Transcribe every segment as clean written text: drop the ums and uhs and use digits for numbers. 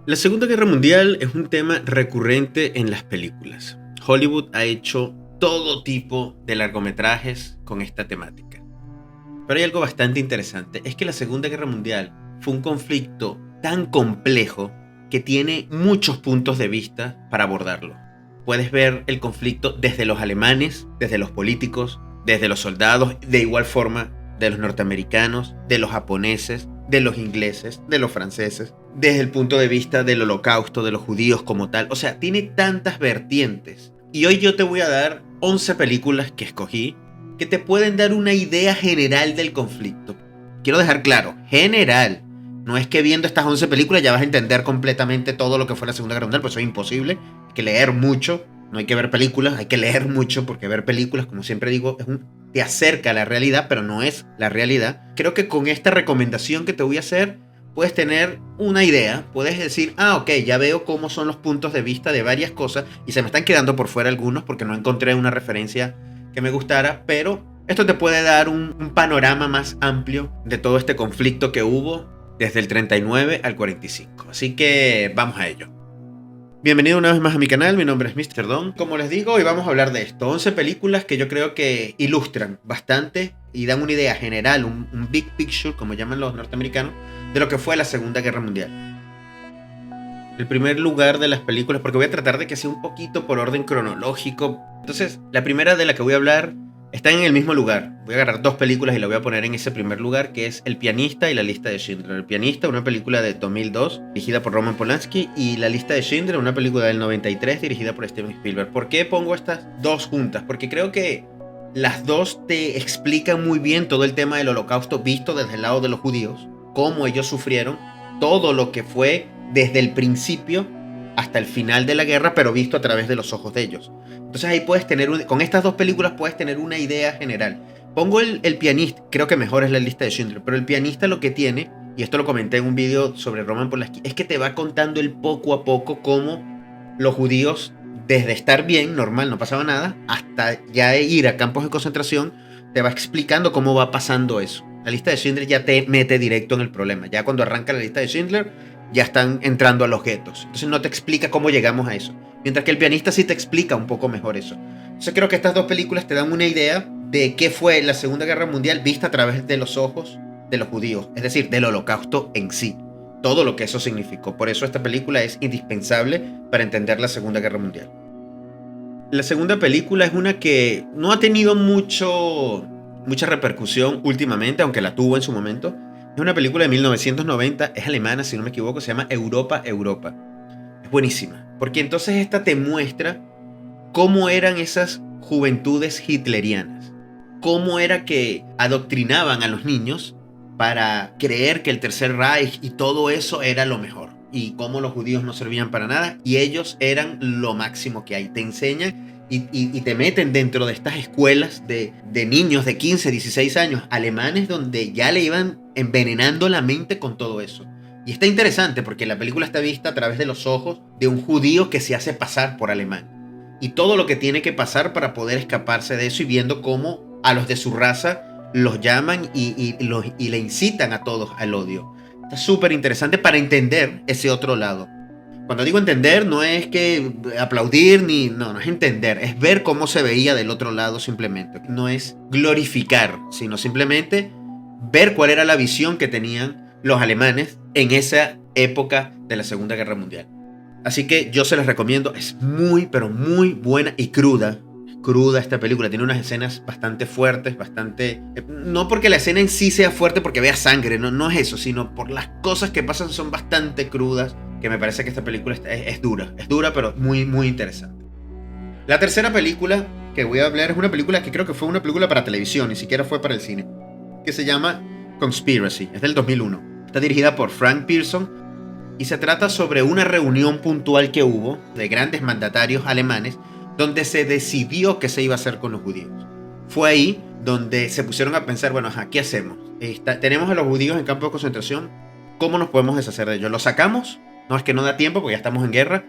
La Segunda Guerra Mundial es un tema recurrente en las películas. Hollywood ha hecho todo tipo de largometrajes con esta temática. Pero hay algo bastante interesante, es que la Segunda Guerra Mundial fue un conflicto tan complejo que tiene muchos puntos de vista para abordarlo. Puedes ver el conflicto desde los alemanes, desde los políticos, desde los soldados, de igual forma de los norteamericanos, de los japoneses, de los ingleses, de los franceses, desde el punto de vista del holocausto, de los judíos como tal. O sea, tiene tantas vertientes. Y hoy yo te voy a dar 11 películas que escogí que te pueden dar una idea general del conflicto. Quiero dejar claro, general. No es que viendo estas 11 películas ya vas a entender completamente todo lo que fue la Segunda Guerra Mundial, pues eso es imposible. Hay que leer mucho, no hay que ver películas, hay que leer mucho, porque ver películas, como siempre digo, te acerca a la realidad, pero no es la realidad. Creo que con esta recomendación que te voy a hacer, puedes tener una idea, puedes decir, ok, ya veo cómo son los puntos de vista de varias cosas, y se me están quedando por fuera algunos porque no encontré una referencia que me gustara, pero esto te puede dar un panorama más amplio de todo este conflicto que hubo desde el 39 al 45. Así que vamos a ello. Bienvenido una vez más a mi canal, mi nombre es Mr. Don. Como les digo, hoy vamos a hablar de esto, 11 películas que yo creo que ilustran bastante y dan una idea general, un big picture, como llaman los norteamericanos, de lo que fue la Segunda Guerra Mundial. El primer lugar de las películas, porque voy a tratar de que sea un poquito por orden cronológico. Entonces, la primera de la que voy a hablar está en el mismo lugar. Voy a agarrar dos películas y la voy a poner en ese primer lugar, que es El pianista y La lista de Schindler. El pianista, una película de 2002, dirigida por Roman Polanski, y La lista de Schindler, una película del 93, dirigida por Steven Spielberg. ¿Por qué pongo estas dos juntas? Porque creo que las dos te explican muy bien todo el tema del holocausto visto desde el lado de los judíos, cómo ellos sufrieron, todo lo que fue desde el principio hasta el final de la guerra, pero visto a través de los ojos de ellos. Entonces ahí puedes tener, con estas dos películas puedes tener una idea general. Pongo el pianista, creo que mejor es La lista de Schindler, pero el pianista lo que tiene, y esto lo comenté en un video sobre Roman Polanski, es que te va contando el poco a poco cómo los judíos, desde estar bien, normal, no pasaba nada, hasta ya ir a campos de concentración, te va explicando cómo va pasando eso. La lista de Schindler ya te mete directo en el problema. Ya cuando arranca La lista de Schindler, ya están entrando a los guetos. Entonces no te explica cómo llegamos a eso. Mientras que el pianista sí te explica un poco mejor eso. Entonces creo que estas dos películas te dan una idea de qué fue la Segunda Guerra Mundial vista a través de los ojos de los judíos. Es decir, del holocausto en sí. Todo lo que eso significó. Por eso esta película es indispensable para entender la Segunda Guerra Mundial. La segunda película es una que no ha tenido mucha repercusión últimamente, aunque la tuvo en su momento. Es una película de 1990, es alemana si no me equivoco, se llama Europa, Europa. Es buenísima, porque entonces esta te muestra cómo eran esas juventudes hitlerianas. Cómo era que adoctrinaban a los niños para creer que el Tercer Reich y todo eso era lo mejor. Y cómo los judíos no servían para nada y ellos eran lo máximo que hay. Te enseñan y te meten dentro de estas escuelas de niños de 15, 16 años alemanes donde ya le iban envenenando la mente con todo eso. Y está interesante porque la película está vista a través de los ojos de un judío que se hace pasar por alemán. Y todo lo que tiene que pasar para poder escaparse de eso y viendo cómo a los de su raza los llaman y le incitan a todos al odio. Está súper interesante para entender ese otro lado. Cuando digo entender, no es que aplaudir no es entender, es ver cómo se veía del otro lado simplemente. No es glorificar, sino simplemente ver cuál era la visión que tenían los alemanes en esa época de la Segunda Guerra Mundial. Así que yo se les recomiendo, es muy, pero muy buena y cruda. Cruda esta película, tiene unas escenas bastante fuertes, no porque la escena en sí sea fuerte porque vea sangre, no es eso, sino por las cosas que pasan son bastante crudas, que me parece que esta película es dura, pero muy, muy interesante. La tercera película que voy a hablar es una película que creo que fue una película para televisión, ni siquiera fue para el cine, que se llama Conspiracy, es del 2001. Está dirigida por Frank Pearson y se trata sobre una reunión puntual que hubo de grandes mandatarios alemanes donde se decidió qué se iba a hacer con los judíos. Fue ahí donde se pusieron a pensar, bueno, ¿qué hacemos? Tenemos a los judíos en campos de concentración, ¿cómo nos podemos deshacer de ellos? ¿Los sacamos? No, es que no da tiempo porque ya estamos en guerra.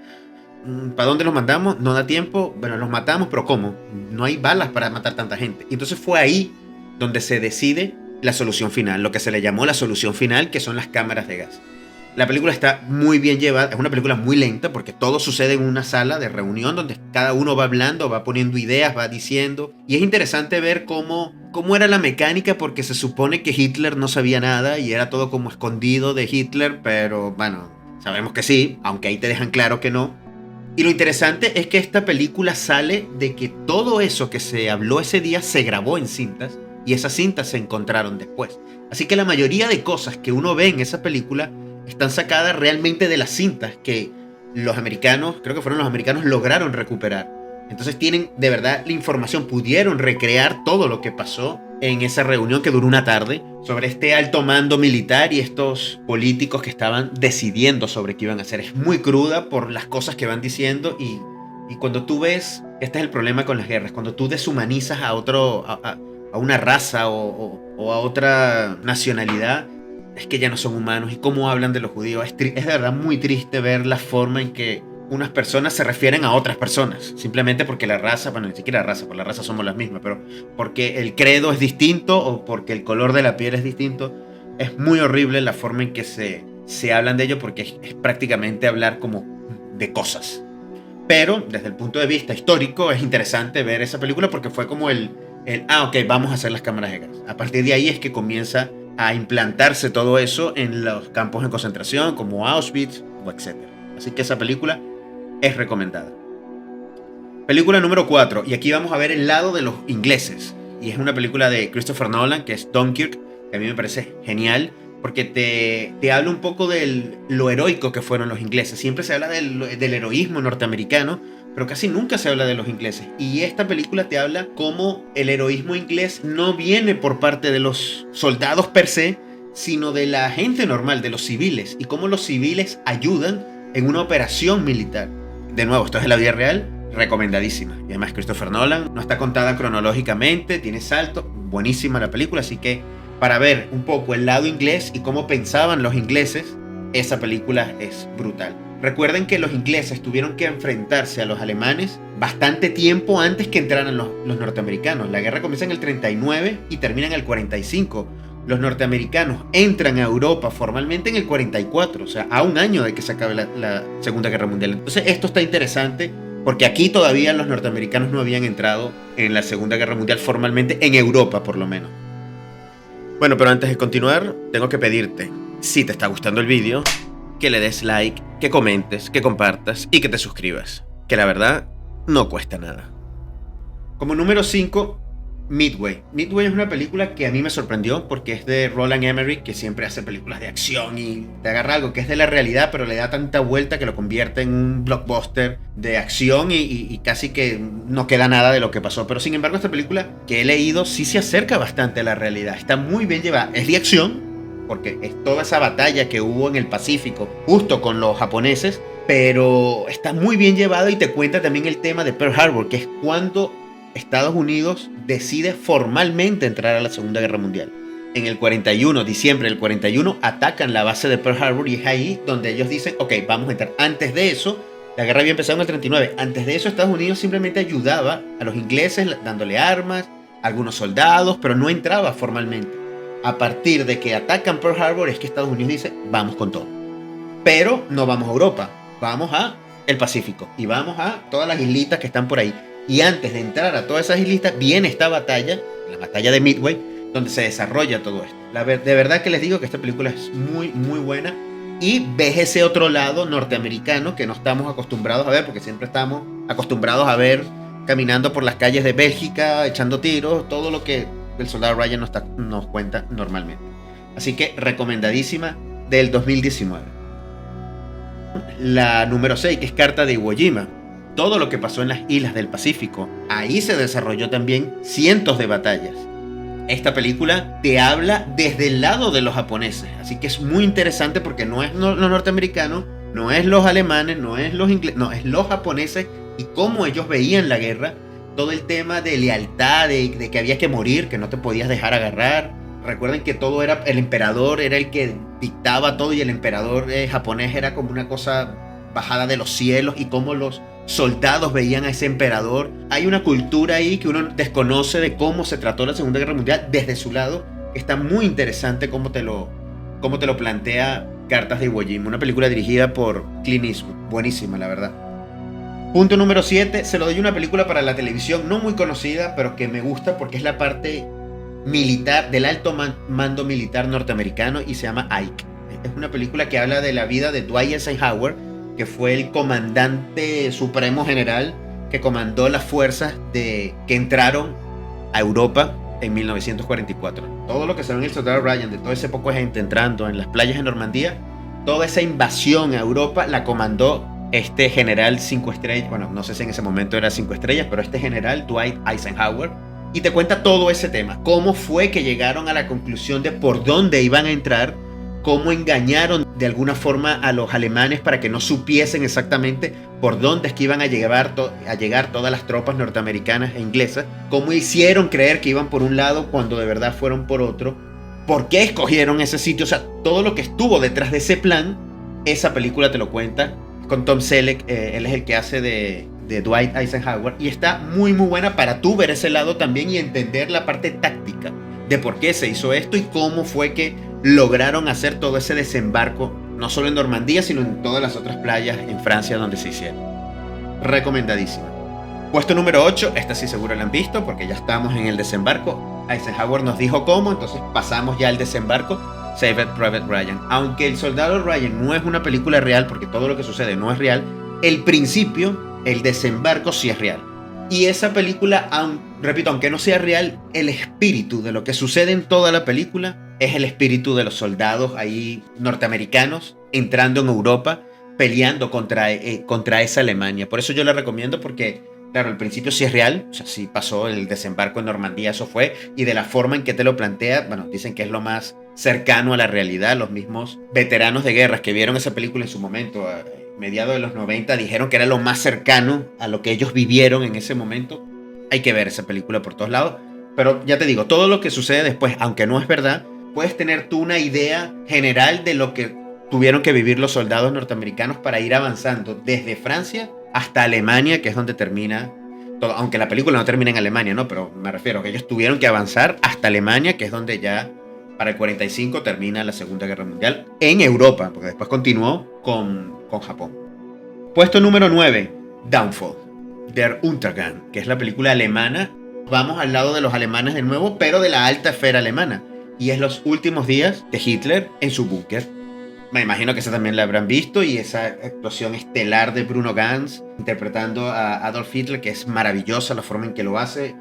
¿Para dónde los mandamos? No da tiempo. Bueno, los matamos, pero ¿cómo? No hay balas para matar tanta gente. Y entonces fue ahí donde se decide la solución final, lo que se le llamó la solución final, que son las cámaras de gas. La película está muy bien llevada, es una película muy lenta porque todo sucede en una sala de reunión donde cada uno va hablando, va poniendo ideas, va diciendo. Y es interesante ver cómo era la mecánica, porque se supone que Hitler no sabía nada y era todo como escondido de Hitler, pero bueno, sabemos que sí, aunque ahí te dejan claro que no. Y lo interesante es que esta película sale de que todo eso que se habló ese día se grabó en cintas y esas cintas se encontraron después. Así que la mayoría de cosas que uno ve en esa película están sacadas realmente de las cintas que los americanos, creo que fueron los americanos, lograron recuperar. Entonces tienen de verdad la información, pudieron recrear todo lo que pasó en esa reunión que duró una tarde sobre este alto mando militar y estos políticos que estaban decidiendo sobre qué iban a hacer. Es muy cruda por las cosas que van diciendo y cuando tú ves, este es el problema con las guerras, cuando tú deshumanizas a una raza o a otra nacionalidad, es que ya no son humanos. Y cómo hablan de los judíos, es de verdad muy triste ver la forma en que unas personas se refieren a otras personas, simplemente porque la raza, bueno, ni siquiera raza, porque la raza somos las mismas, pero porque el credo es distinto o porque el color de la piel es distinto. Es muy horrible la forma en que se hablan de ello, porque es prácticamente hablar como de cosas. Pero desde el punto de vista histórico es interesante ver esa película porque fue como ok, vamos a hacer las cámaras de gas. A partir de ahí es que comienza a implantarse todo eso en los campos de concentración como Auschwitz o etc. Así que esa película es recomendada. Película número 4, y aquí vamos a ver el lado de los ingleses, y es una película de Christopher Nolan que es Dunkirk, que a mí me parece genial porque te habla un poco de lo heroico que fueron los ingleses. Siempre se habla del heroísmo norteamericano, pero casi nunca se habla de los ingleses. Y esta película te habla cómo el heroísmo inglés no viene por parte de los soldados per se, sino de la gente normal, de los civiles, y cómo los civiles ayudan en una operación militar. De nuevo, esto es de la vida real, recomendadísima. Y además Christopher Nolan, no está contada cronológicamente, tiene salto, buenísima la película, así que para ver un poco el lado inglés y cómo pensaban los ingleses, esa película es brutal. Recuerden que los ingleses tuvieron que enfrentarse a los alemanes bastante tiempo antes que entraran los norteamericanos. La guerra comienza en el 39 y termina en el 45. Los norteamericanos entran a Europa formalmente en el 44, o sea, a un año de que se acabe la Segunda Guerra Mundial. Entonces esto está interesante porque aquí todavía los norteamericanos no habían entrado en la Segunda Guerra Mundial formalmente, en Europa por lo menos. Bueno, pero antes de continuar, tengo que pedirte, si te está gustando el vídeo, que le des like, que comentes, que compartas y que te suscribas, que la verdad no cuesta nada. Como número 5, Midway. Midway es una película que a mí me sorprendió porque es de Roland Emmerich, que siempre hace películas de acción y te agarra algo que es de la realidad, pero le da tanta vuelta que lo convierte en un blockbuster de acción y casi que no queda nada de lo que pasó. Pero sin embargo, esta película que he leído sí se acerca bastante a la realidad. Está muy bien llevada. Es de acción, porque es toda esa batalla que hubo en el Pacífico justo con los japoneses, pero está muy bien llevado y te cuenta también el tema de Pearl Harbor, que es cuando Estados Unidos decide formalmente entrar a la Segunda Guerra Mundial. En el 41, diciembre del 41, atacan la base de Pearl Harbor y es ahí donde ellos dicen, ok, vamos a entrar. Antes de eso, la guerra había empezado en el 39. Antes de eso, Estados Unidos simplemente ayudaba a los ingleses dándole armas, a algunos soldados, pero no entraba formalmente. A partir de que atacan Pearl Harbor es que Estados Unidos dice, vamos con todo. Pero no vamos a Europa, vamos a el Pacífico y vamos a todas las islitas que están por ahí. Y antes de entrar a todas esas islitas viene esta batalla, la batalla de Midway, donde se desarrolla todo esto. De verdad que les digo que esta película es muy, muy buena. Y ves ese otro lado norteamericano que no estamos acostumbrados a ver, porque siempre estamos acostumbrados a ver caminando por las calles de Bélgica, echando tiros, todo lo que el soldado Ryan nos cuenta normalmente. Así que recomendadísima, del 2019. La número 6, que es Carta de Iwo Jima. Todo lo que pasó en las islas del Pacífico. Ahí se desarrolló también cientos de batallas. Esta película te habla desde el lado de los japoneses. Así que es muy interesante porque no es los norteamericanos, no es los alemanes, no es los ingleses, no, es los japoneses y cómo ellos veían la guerra. Todo el tema de lealtad, de que había que morir, que no te podías dejar agarrar. Recuerden que todo era, el emperador era el que dictaba todo y el emperador japonés era como una cosa bajada de los cielos y cómo los soldados veían a ese emperador. Hay una cultura ahí que uno desconoce de cómo se trató la Segunda Guerra Mundial desde su lado. Está muy interesante cómo te lo plantea Cartas de Iwo Jima, una película dirigida por Clint Eastwood, buenísima la verdad. Punto número 7, se lo doy una película para la televisión no muy conocida, pero que me gusta porque es la parte militar, del alto mando militar norteamericano, y se llama Ike. Es una película que habla de la vida de Dwight Eisenhower, que fue el comandante supremo general que comandó las fuerzas que entraron a Europa en 1944. Todo lo que se ve en El Soldado Ryan, de todo ese poco de gente entrando en las playas de Normandía, toda esa invasión a Europa la comandó este general 5 estrellas, bueno, no sé si en ese momento era 5 estrellas, pero este general Dwight Eisenhower, y te cuenta todo ese tema, cómo fue que llegaron a la conclusión de por dónde iban a entrar, cómo engañaron de alguna forma a los alemanes para que no supiesen exactamente por dónde es que iban a llegar todas las tropas norteamericanas e inglesas, cómo hicieron creer que iban por un lado cuando de verdad fueron por otro, por qué escogieron ese sitio, o sea, todo lo que estuvo detrás de ese plan, esa película te lo cuenta, con Tom Selleck, él es el que hace de Dwight Eisenhower, y está muy muy buena para tú ver ese lado también y entender la parte táctica de por qué se hizo esto y cómo fue que lograron hacer todo ese desembarco, no solo en Normandía, sino en todas las otras playas en Francia donde se hicieron. Recomendadísima. Puesto número 8, esta sí seguro la han visto porque ya estamos en el desembarco. Eisenhower nos dijo cómo, entonces pasamos ya al desembarco. Saving Private Ryan. Aunque El Soldado Ryan no es una película real, porque todo lo que sucede no es real, el principio, el desembarco sí es real. Y esa película, repito, aunque no sea real, el espíritu de lo que sucede en toda la película es el espíritu de los soldados ahí norteamericanos entrando en Europa, peleando contra esa Alemania. Por eso yo la recomiendo, porque claro, el principio sí es real, o sea, sí pasó el desembarco en Normandía, eso fue, y de la forma en que te lo plantea, bueno, dicen que es lo más cercano a la realidad. Los mismos veteranos de guerras que vieron esa película en su momento, a mediados de los 90, dijeron que era lo más cercano a lo que ellos vivieron en ese momento. Hay que ver esa película por todos lados, pero ya te digo, todo lo que sucede después, aunque no es verdad, puedes tener tú una idea general de lo que tuvieron que vivir los soldados norteamericanos para ir avanzando desde Francia hasta Alemania, que es donde termina todo, aunque la película no termina en Alemania, ¿no? Pero me refiero a que ellos tuvieron que avanzar hasta Alemania, que es donde ya para el 45 termina la Segunda Guerra Mundial en Europa, porque después continuó con Japón. Puesto número 9, Downfall, Der Untergang, que es la película alemana. Vamos al lado de los alemanes de nuevo, pero de la alta esfera alemana. Y es los últimos días de Hitler en su búnker. Me imagino que esa también la habrán visto, y esa actuación estelar de Bruno Ganz interpretando a Adolf Hitler, que es maravillosa la forma en que lo hace.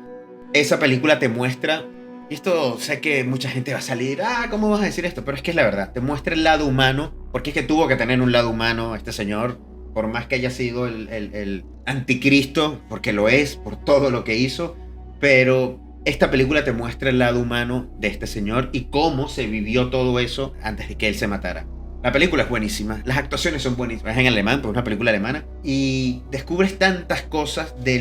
Esa película te muestra, y esto sé que mucha gente va a salir, ¿cómo vas a decir esto? Pero es que es la verdad, te muestra el lado humano, porque es que tuvo que tener un lado humano este señor, por más que haya sido el anticristo, porque lo es, por todo lo que hizo, pero esta película te muestra el lado humano de este señor y cómo se vivió todo eso antes de que él se matara. La película es buenísima, las actuaciones son buenísimas, es en alemán, porque es una película alemana, y descubres tantas cosas de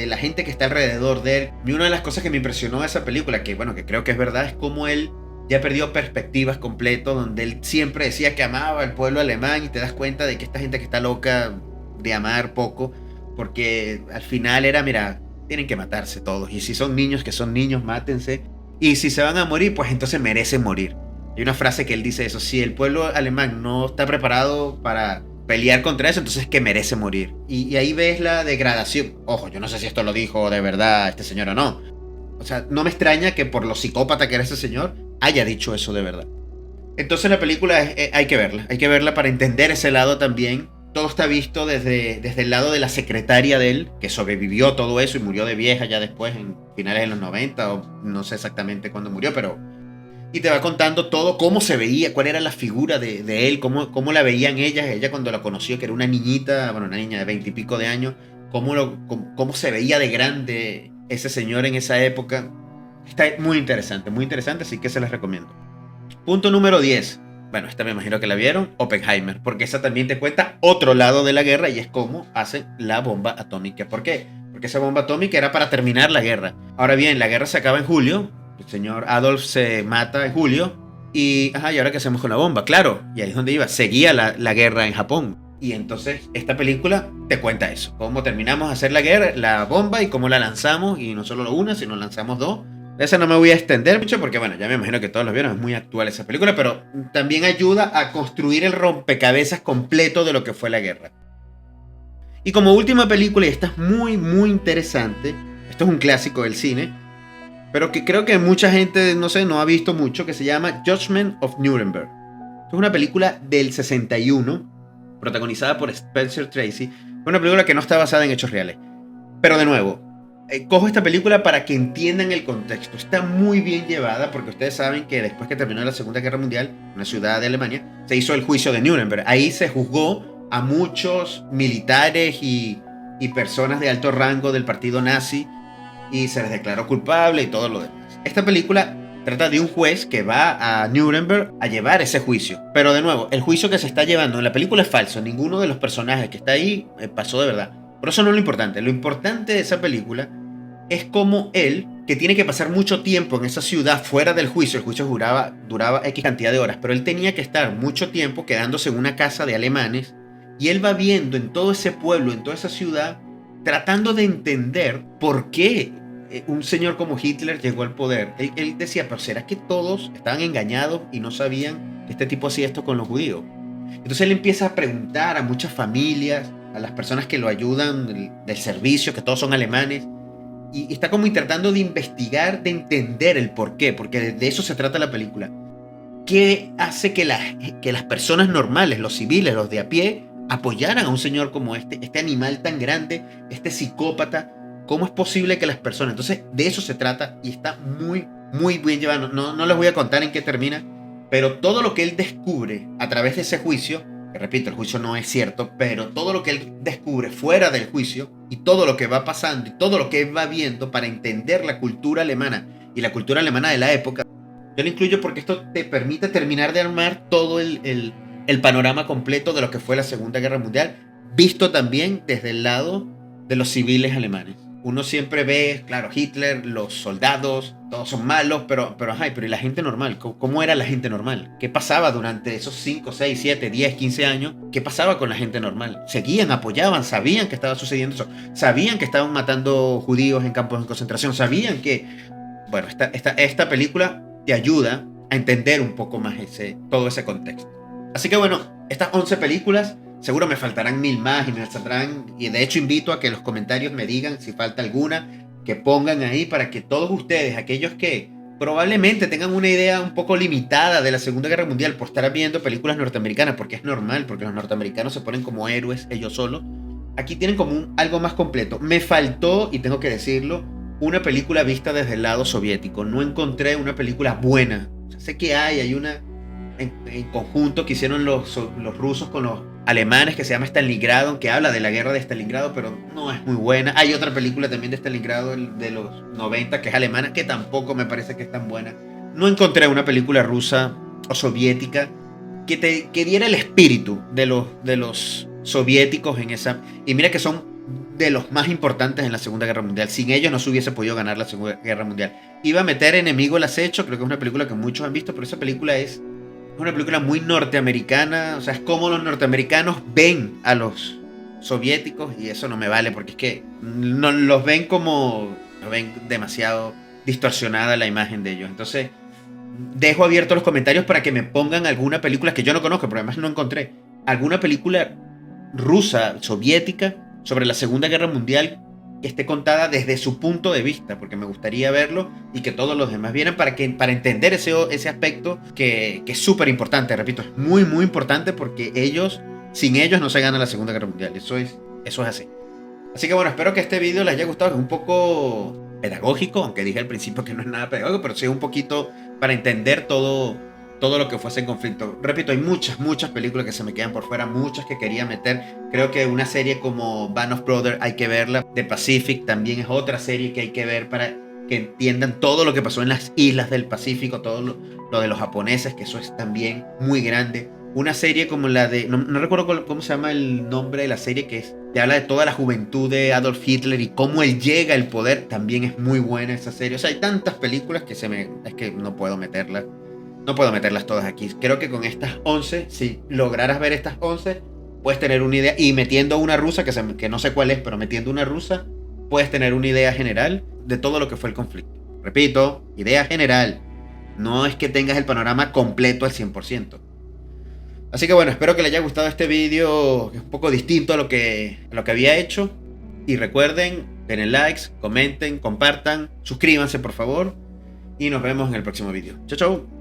la gente que está alrededor de él. Y una de las cosas que me impresionó de esa película, que bueno, que creo que es verdad, es cómo él ya perdió perspectivas completo, donde él siempre decía que amaba al pueblo alemán, y te das cuenta de que esta gente que está loca de amar poco, porque al final era, mira, tienen que matarse todos, y si son niños, que son niños, mátense, y si se van a morir, pues entonces merecen morir. Hay una frase que él dice eso: si el pueblo alemán no está preparado para pelear contra eso, entonces es que merece morir. Y ahí ves la degradación. Ojo, yo no sé si esto lo dijo de verdad este señor o no. O sea, no me extraña que por lo psicópata que era ese señor haya dicho eso de verdad. Entonces la película hay que verla para entender ese lado también. Todo está visto desde el lado de la secretaria de él, que sobrevivió todo eso y murió de vieja ya después, en finales de los 90, o no sé exactamente cuándo murió, pero... Y te va contando todo, cómo se veía, cuál era la figura de él, cómo la veían ellas. Ella cuando la conoció, que era una niñita, bueno, una niña de 20 y pico de años, cómo se veía de grande ese señor en esa época. Está muy interesante, así que se las recomiendo. Punto número 10. Bueno, esta me imagino que la vieron, Oppenheimer, porque esa también te cuenta otro lado de la guerra, y es cómo hacen la bomba atómica. ¿Por qué? Porque esa bomba atómica era para terminar la guerra. Ahora bien, la guerra se acaba en julio. El señor Adolf se mata en julio. ¿Y ahora qué hacemos con la bomba? Claro, y ahí es donde iba. Seguía la guerra en Japón. Y entonces esta película te cuenta eso. Cómo terminamos de hacer la bomba, y cómo la lanzamos. Y no solo una, sino lanzamos dos. Esa no me voy a extender mucho porque, bueno, ya me imagino que todos lo vieron, es muy actual esa película, pero también ayuda a construir el rompecabezas completo de lo que fue la guerra. Y como última película, y esta es muy, muy interesante, esto es un clásico del cine, pero que creo que mucha gente, no sé, no ha visto mucho, que se llama Judgment of Nuremberg. Es una película del 61, protagonizada por Spencer Tracy. Una película que no está basada en hechos reales. Pero de nuevo, cojo esta película para que entiendan el contexto. Está muy bien llevada porque ustedes saben que después que terminó la Segunda Guerra Mundial, en una ciudad de Alemania, se hizo el juicio de Nuremberg. Ahí se juzgó a muchos militares y personas de alto rango del partido nazi y se les declaró culpable y todo lo demás. Esta película trata de un juez que va a Nuremberg a llevar ese juicio. Pero de nuevo, el juicio que se está llevando en la película es falso. Ninguno de los personajes que está ahí pasó de verdad. Pero eso no es lo importante. Lo importante de esa película es como él, que tiene que pasar mucho tiempo en esa ciudad fuera del juicio. El juicio duraba X cantidad de horas, pero él tenía que estar mucho tiempo quedándose en una casa de alemanes. Y él va viendo en todo ese pueblo, en toda esa ciudad, tratando de entender por qué un señor como Hitler llegó al poder. Él decía, pero ¿será que todos estaban engañados y no sabían que este tipo hacía esto con los judíos? Entonces él empieza a preguntar a muchas familias, a las personas que lo ayudan del servicio, que todos son alemanes, y está como tratando de investigar, de entender el por qué, porque de eso se trata la película. ¿Qué hace que las personas normales, los civiles, los de a pie, apoyaran a un señor como este animal tan grande, este psicópata? ¿Cómo es posible que las personas? Entonces, de eso se trata y está muy, muy bien llevado. No les voy a contar en qué termina, pero todo lo que él descubre a través de ese juicio, que repito, el juicio no es cierto, pero todo lo que él descubre fuera del juicio y todo lo que va pasando y todo lo que él va viendo para entender la cultura alemana y la cultura alemana de la época, yo lo incluyo porque esto te permite terminar de armar todo el panorama completo de lo que fue la Segunda Guerra Mundial, visto también desde el lado de los civiles alemanes. Uno siempre ve, claro, Hitler, los soldados, todos son malos, pero ¿y la gente normal? ¿Cómo era la gente normal? ¿Qué pasaba durante esos 5, 6, 7, 10, 15 años? ¿Qué pasaba con la gente normal? Seguían, apoyaban, sabían que estaba sucediendo eso, sabían que estaban matando judíos en campos de concentración, sabían que... Bueno, esta película te ayuda a entender un poco más todo ese contexto. Así que bueno, estas 11 películas... Seguro me faltarán 1000 más y me saldrán. Y de hecho invito a que en los comentarios me digan si falta alguna, que pongan ahí para que todos ustedes, aquellos que probablemente tengan una idea un poco limitada de la Segunda Guerra Mundial por estar viendo películas norteamericanas, porque es normal, porque los norteamericanos se ponen como héroes ellos solos, aquí tienen como algo más completo. Me faltó, y tengo que decirlo, una película vista desde el lado soviético. No encontré una película buena. O sea, sé que hay una en conjunto que hicieron los rusos con los alemanes que se llama Stalingrado, que habla de la guerra de Stalingrado, pero no es muy buena. Hay otra película también de Stalingrado de los 90 que es alemana, que tampoco me parece que es tan buena. No encontré una película rusa o soviética que diera el espíritu de los soviéticos en esa. Y mira que son de los más importantes en la Segunda Guerra Mundial. Sin ellos no se hubiese podido ganar la Segunda Guerra Mundial. Iba a meter Enemigo al acecho, creo que es una película que muchos han visto, pero esa película es una película muy norteamericana. O sea, es como los norteamericanos ven a los soviéticos, y eso no me vale porque es que no los ven como... Lo ven demasiado distorsionada la imagen de ellos. Entonces, dejo abiertos los comentarios para que me pongan alguna película que yo no conozco, pero además no encontré. Alguna película rusa, soviética, sobre la Segunda Guerra Mundial que esté contada desde su punto de vista, porque me gustaría verlo y que todos los demás vieran para entender ese aspecto que es súper importante. Repito, es muy, muy importante porque sin ellos no se gana la Segunda Guerra Mundial. Eso es así. Así que bueno, espero que este video les haya gustado. Es un poco pedagógico, aunque dije al principio que no es nada pedagógico, pero sí es un poquito para entender todo lo que fuese en conflicto. Repito, hay muchas películas que se me quedan por fuera, muchas que quería meter. Creo que una serie como Band of Brothers hay que verla. The Pacific también es otra serie que hay que ver para que entiendan todo lo que pasó en las islas del Pacífico, todo lo de los japoneses, que eso es también muy grande. Una serie como la de... No recuerdo cómo se llama el nombre de la serie, te habla de toda la juventud de Adolf Hitler y cómo él llega al poder. También es muy buena esa serie. O sea, hay tantas películas que es que no puedo meterlas. No puedo meterlas todas aquí. Creo que con estas 11, si lograras ver estas 11, puedes tener una idea. Y metiendo una rusa, que no sé cuál es, pero metiendo una rusa, puedes tener una idea general de todo lo que fue el conflicto. Repito, idea general. No es que tengas el panorama completo al 100%. Así que bueno, espero que les haya gustado este vídeo, que es un poco distinto a lo que había hecho. Y recuerden, denle likes, comenten, compartan, suscríbanse por favor. Y nos vemos en el próximo vídeo. Chau, chau.